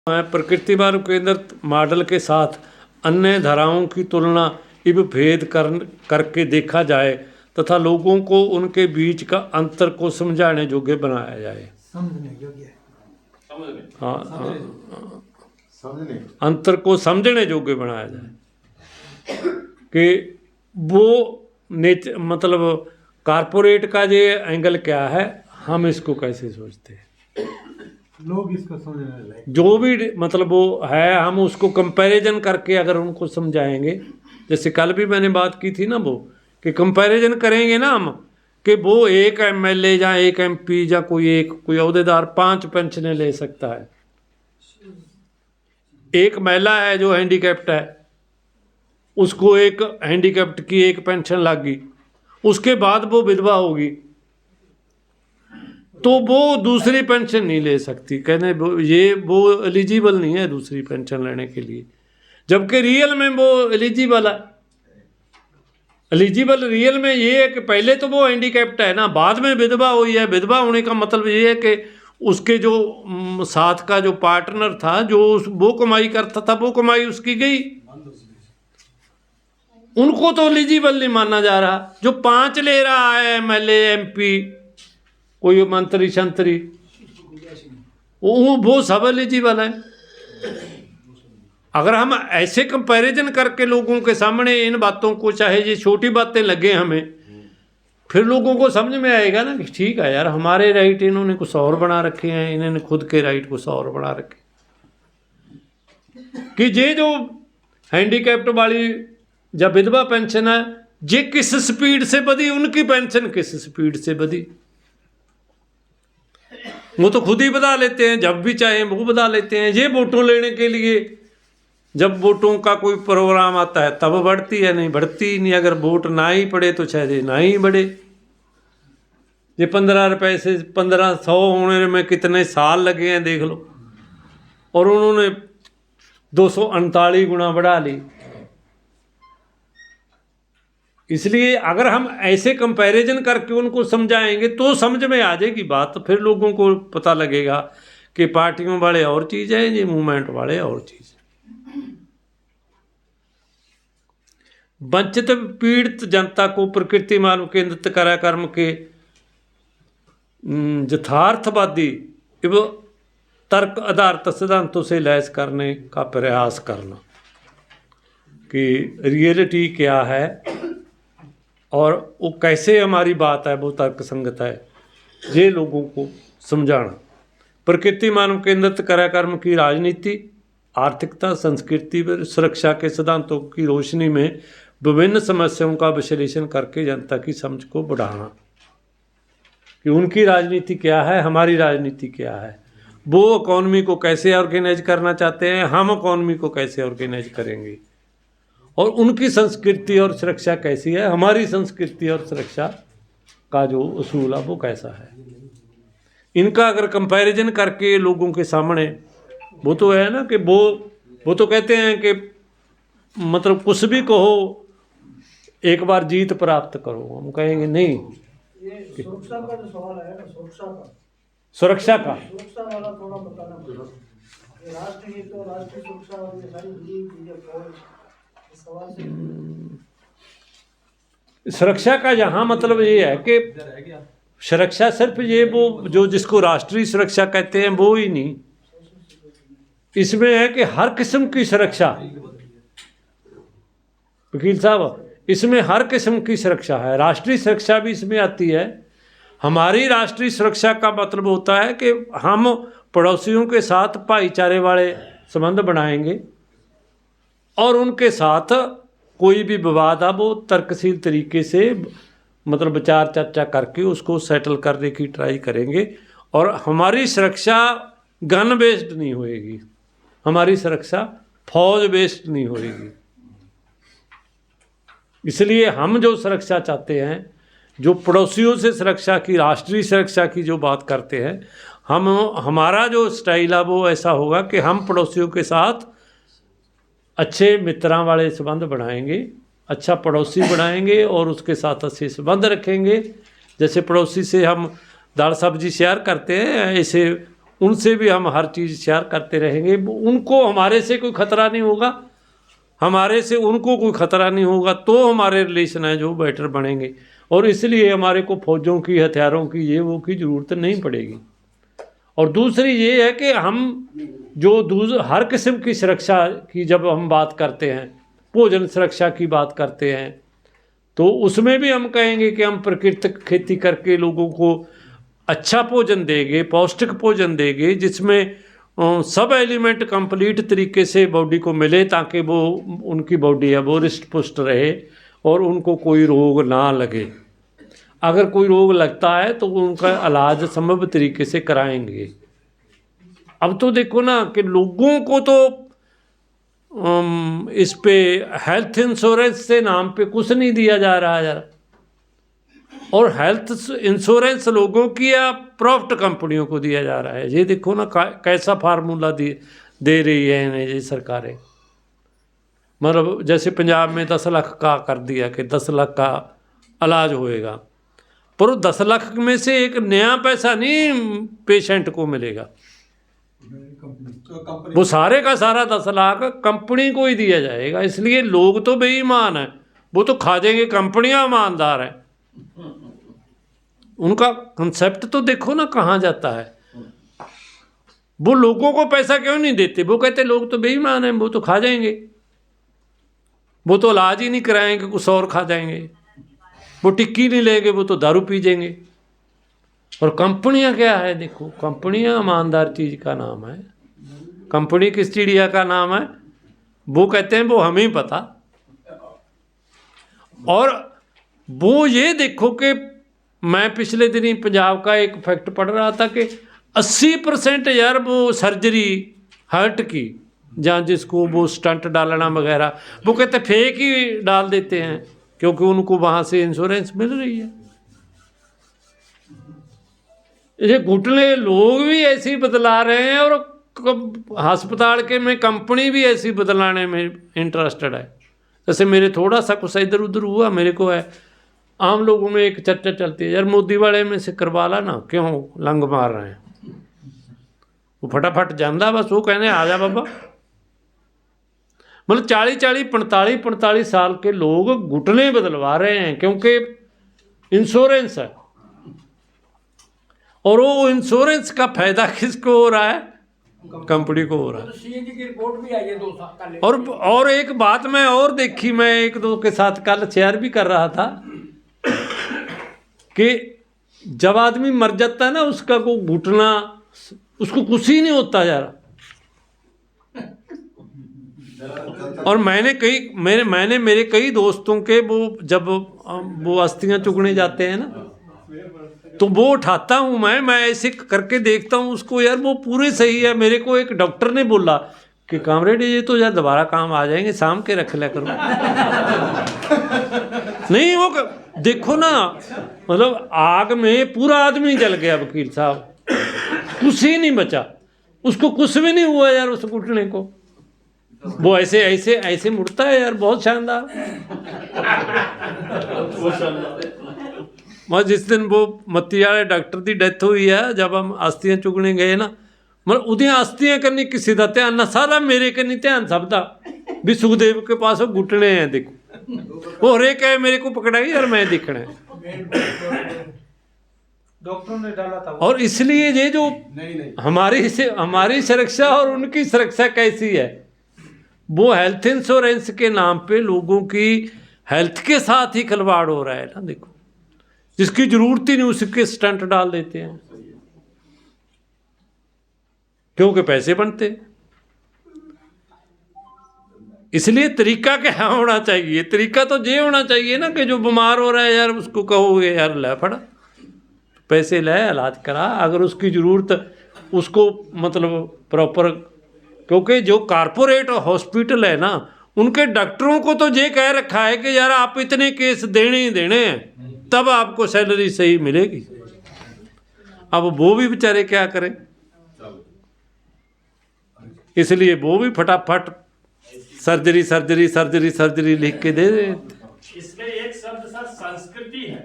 प्रकृतिवाद केंद्रित मॉडल के साथ अन्य धाराओं की तुलना इव भेद करके देखा जाए तथा लोगों को उनके बीच का अंतर को समझाने योग्य बनाया जाए। अंतर को समझने योग्य बनाया जाए कि वो मतलब कारपोरेट का ये एंगल क्या है, हम इसको कैसे सोचते हैं, लोग इसको समझने लगे। जो भी मतलब वो है, हम उसको कंपैरिजन करके अगर उनको समझाएंगे, जैसे कल भी मैंने बात की थी ना, वो कि कंपैरिजन करेंगे ना हम कि वो एक एमएलए या एक एमपी या कोई अहदेदार 5 पेंशनें ले सकता है। एक महिला है जो हैंडीकैप्ट है, उसको एक हैंडीकैप्ट की एक पेंशन लगी, उसके बाद वो विधवा होगी तो वो दूसरी पेंशन नहीं ले सकती, कहने वो एलिजिबल नहीं है दूसरी पेंशन लेने के लिए, जबकि रियल में वो एलिजिबल है। एलिजिबल रियल में ये है कि पहले तो वो हैंडीकैप्ट है ना, बाद में विधवा हुई है। विधवा होने का मतलब ये है कि उसके जो साथ का जो पार्टनर था, जो वो कमाई करता था, वो कमाई उसकी गई, उनको तो एलिजिबल नहीं माना जा रहा। जो 5 ले रहा है एमएलए एमपी कोई मंत्री शंत्री, वो सब एलिजिबल है। अगर हम ऐसे कंपैरिजन करके लोगों के सामने इन बातों को, चाहे ये छोटी बातें लगे हमें, फिर लोगों को समझ में आएगा ना कि ठीक है यार, हमारे राइट इन्होंने कुछ और बना रखे हैं, इन्होंने खुद के राइट कुछ और बना रखे, कि ये जो हैंडीकैप्ट वाली या विधवा पेंशन है, ये किस स्पीड से बढ़ी, उनकी पेंशन किस स्पीड से बढ़ी, वो तो खुद ही बता लेते हैं, जब भी चाहे वो बता लेते हैं। ये वोटों लेने के लिए जब वोटों का कोई प्रोग्राम आता है तब बढ़ती है, नहीं बढ़ती ही नहीं। अगर वोट ना ही पड़े तो शायद ना ही बढ़े। ये 15 रुपए से 1500 होने में कितने साल लगे हैं देख लो, और उन्होंने 239 गुना बढ़ा ली। इसलिए अगर हम ऐसे कंपैरिजन करके उनको समझाएंगे तो समझ में आ जाएगी बात, फिर लोगों को पता लगेगा कि पार्टियों वाले और चीज़ है, ये मूवमेंट वाले और चीज़ है। वंचित पीड़ित जनता को प्रकृति मानव केंद्रित कार्यक्रम के यथार्थवादी एवं तर्क आधारित सिद्धांतों से लैस करने का प्रयास करना, कि रियलिटी क्या है और वो कैसे हमारी बात है वो तर्क संगत है, ये लोगों को समझाना। प्रकृति मानव केंद्रित कार्यक्रम की राजनीति, आर्थिकता, संस्कृति व सुरक्षा के सिद्धांतों की रोशनी में विभिन्न समस्याओं का विश्लेषण करके जनता की समझ को बढ़ाना, कि उनकी राजनीति क्या है, हमारी राजनीति क्या है, वो इकॉनमी को कैसे ऑर्गेनाइज करना चाहते हैं, हम इकॉनमी को कैसे ऑर्गेनाइज करेंगे, और उनकी संस्कृति और सुरक्षा कैसी है, हमारी संस्कृति और सुरक्षा का जो उसूल है वो कैसा है। इनका अगर कंपैरिजन करके लोगों के सामने, वो तो है ना कि वो तो कहते हैं कि मतलब कुछ भी कहो, एक बार जीत प्राप्त करो। हम कहेंगे नहीं, ये सुरक्षा का जो सवाल है ना, सुरक्षा का सुरक्षा वाला थोड़ा बताना पड़ेगा। राष्ट्रीय हित और राष्ट्रीय सुरक्षा और ये सारी जुड़ी चीजें सुरक्षा का यहाँ मतलब ये है कि सुरक्षा सिर्फ ये वो जो जिसको राष्ट्रीय सुरक्षा कहते हैं वो ही नहीं, इसमें है कि हर किस्म की सुरक्षा, वकील साहब, इसमें हर किस्म की सुरक्षा है। राष्ट्रीय सुरक्षा भी इसमें आती है। हमारी राष्ट्रीय सुरक्षा का मतलब होता है कि हम पड़ोसियों के साथ भाईचारे वाले संबंध बनाएंगे और उनके साथ कोई भी विवाद है वो तर्कशील तरीके से मतलब विचार चर्चा करके उसको सेटल करने की ट्राई करेंगे। और हमारी सुरक्षा गन बेस्ड नहीं होएगी, हमारी सुरक्षा फौज बेस्ड नहीं होएगी। इसलिए हम जो सुरक्षा चाहते हैं, जो पड़ोसियों से सुरक्षा की, राष्ट्रीय सुरक्षा की जो बात करते हैं, हमारा जो स्टाइल है वो ऐसा होगा कि हम पड़ोसियों के साथ अच्छे मित्रों वाले संबंध बनाएंगे, अच्छा पड़ोसी बनाएंगे और उसके साथ अच्छे संबंध रखेंगे। जैसे पड़ोसी से हम दाल सब्जी शेयर करते हैं, ऐसे उनसे भी हम हर चीज़ शेयर करते रहेंगे। उनको हमारे से कोई ख़तरा नहीं होगा, हमारे से उनको कोई ख़तरा नहीं होगा, तो हमारे रिलेशन है जो बेटर बनेंगे। और इसलिए हमारे को फौजों की, हथियारों की, ये वो की ज़रूरत नहीं पड़ेगी। और दूसरी ये है कि हम जो हर किस्म की सुरक्षा की जब हम बात करते हैं, भोजन सुरक्षा की बात करते हैं, तो उसमें भी हम कहेंगे कि हम प्राकृतिक खेती करके लोगों को अच्छा भोजन देंगे, पौष्टिक भोजन देंगे, जिसमें सब एलिमेंट कंप्लीट तरीके से बॉडी को मिले, ताकि वो उनकी बॉडी है वो रिष्ट पुष्ट रहे और उनको कोई रोग ना लगे। अगर कोई रोग लगता है तो उनका इलाज संभव तरीके से कराएंगे। अब तो देखो ना कि लोगों को तो इस पे हेल्थ इंश्योरेंस से नाम पे कुछ नहीं दिया जा रहा है यार। और हेल्थ इंश्योरेंस लोगों की या प्रॉफिट कंपनियों को दिया जा रहा है। ये देखो ना कैसा फार्मूला दे रही है इन्हें ये सरकारें। मतलब जैसे पंजाब में 10 लाख का कर दिया कि 10 लाख का इलाज होएगा, पर वो 10 लाख में से एक नया पैसा नहीं पेशेंट को मिलेगा, वो सारे का सारा 10 लाख कंपनी को ही दिया जाएगा। इसलिए लोग तो बेईमान है, वो तो खा जाएंगे, कंपनियां ईमानदार हैं। उनका कंसेप्ट तो देखो ना कहाँ जाता है। वो लोगों को पैसा क्यों नहीं देते? वो कहते लोग तो बेईमान हैं, वो तो खा जाएंगे, वो तो इलाज ही नहीं कराएंगे, कुछ और खा जाएंगे, वो टिक्की नहीं लेंगे, वो तो दारू पी जाएंगे। और कंपनियां क्या है? देखो, कंपनियां ईमानदार चीज़ का नाम है। कंपनी किस चिड़िया का नाम है? वो कहते हैं वो हमें पता। और वो ये देखो कि मैं पिछले दिनी पंजाब का एक फैक्ट पढ़ रहा था कि 80% यार वो सर्जरी हार्ट की, जहाँ जिसको वो स्टंट डालना वगैरह, वो कहते फेक ही डाल देते हैं, क्योंकि उनको वहाँ से इंश्योरेंस मिल रही है। ये घुटने लोग भी ऐसे ही बदला रहे हैं, और अस्पताल के में कंपनी भी ऐसी बदलाने में इंटरेस्टेड है। जैसे मेरे थोड़ा सा कुछ इधर उधर हुआ, मेरे को है, आम लोगों में एक चर्चा चलती है, यार मोदी वाले में से करवा ला ना, क्यों लंग मार रहे हैं? वो फटाफट जांदा, बस वो कहने आ जा बाबा। मतलब 40-40, 45-45 साल के लोग घुटने बदलवा रहे हैं, क्योंकि इंश्योरेंस है। और वो इंश्योरेंस का फायदा किसको हो रहा है? कंपनी को हो रहा है। सीएजी की रिपोर्ट भी आई है 2 साल पहले। और एक बात मैं और देखी, मैं एक दो के साथ कल शेयर भी कर रहा था कि जब आदमी मर जाता है ना, उसका को घुटना, उसको कुछ ही नहीं होता यार। और मैंने मेरे कई दोस्तों के, वो जब वो अस्थियां चुगने जाते हैं ना, तो वो उठाता हूँ मैं ऐसे करके देखता हूँ उसको, यार वो पूरे सही है। मेरे को एक डॉक्टर ने बोला कि कामरेड ये तो यार दोबारा काम आ जाएंगे, शाम के रख लिया करो। नहीं, वो देखो ना, मतलब आग में पूरा आदमी जल गया वकील साहब, कुछ ही नहीं बचा, उसको कुछ भी नहीं हुआ यार उस घुटने को। वो ऐसे ऐसे ऐसे मुड़ता है यार, बहुत शानदार। मैं जिस दिन वो मत्ती वाले डॉक्टर की डेथ हुई है, जब हम अस्थियां चुगने गए ना, मतलब उदियां अस्थियां करनी किसी का ध्यान ना, सारा मेरे कन्नी ध्यान सबका भी सुखदेव के पास वो घुटने हैं, देखो वो हरेक है मेरे को पकड़ाई यार, मैं देखना है। डॉक्टर ने डाला था। और इसलिए ये जो हमारी सुरक्षा और उनकी सुरक्षा कैसी है, वो हेल्थ इंश्योरेंस के नाम पे लोगों की हेल्थ के साथ ही खिलवाड़ हो रहा है ना। देखो, जिसकी जरूरत ही नहीं उसके स्टंट डाल देते हैं, क्योंकि पैसे बनते। इसलिए तरीका क्या होना चाहिए? तरीका तो ये होना चाहिए ना कि जो बीमार हो रहा है यार, उसको कहोगे यार ले फड़ा पैसे ले, इलाज करा, अगर उसकी ज़रूरत उसको मतलब प्रॉपर। क्योंकि जो कारपोरेट हॉस्पिटल है ना, उनके डॉक्टरों को तो ये कह रखा है कि यार आप इतने केस देने ही देने हैं, तब आपको सैलरी सही मिलेगी। अब वो भी बेचारे क्या करें, इसलिए वो भी फटाफट सर्जरी सर्जरी सर्जरी सर्जरी लिख के दे देते। इसमें एक शब्द सर संस्कृति है।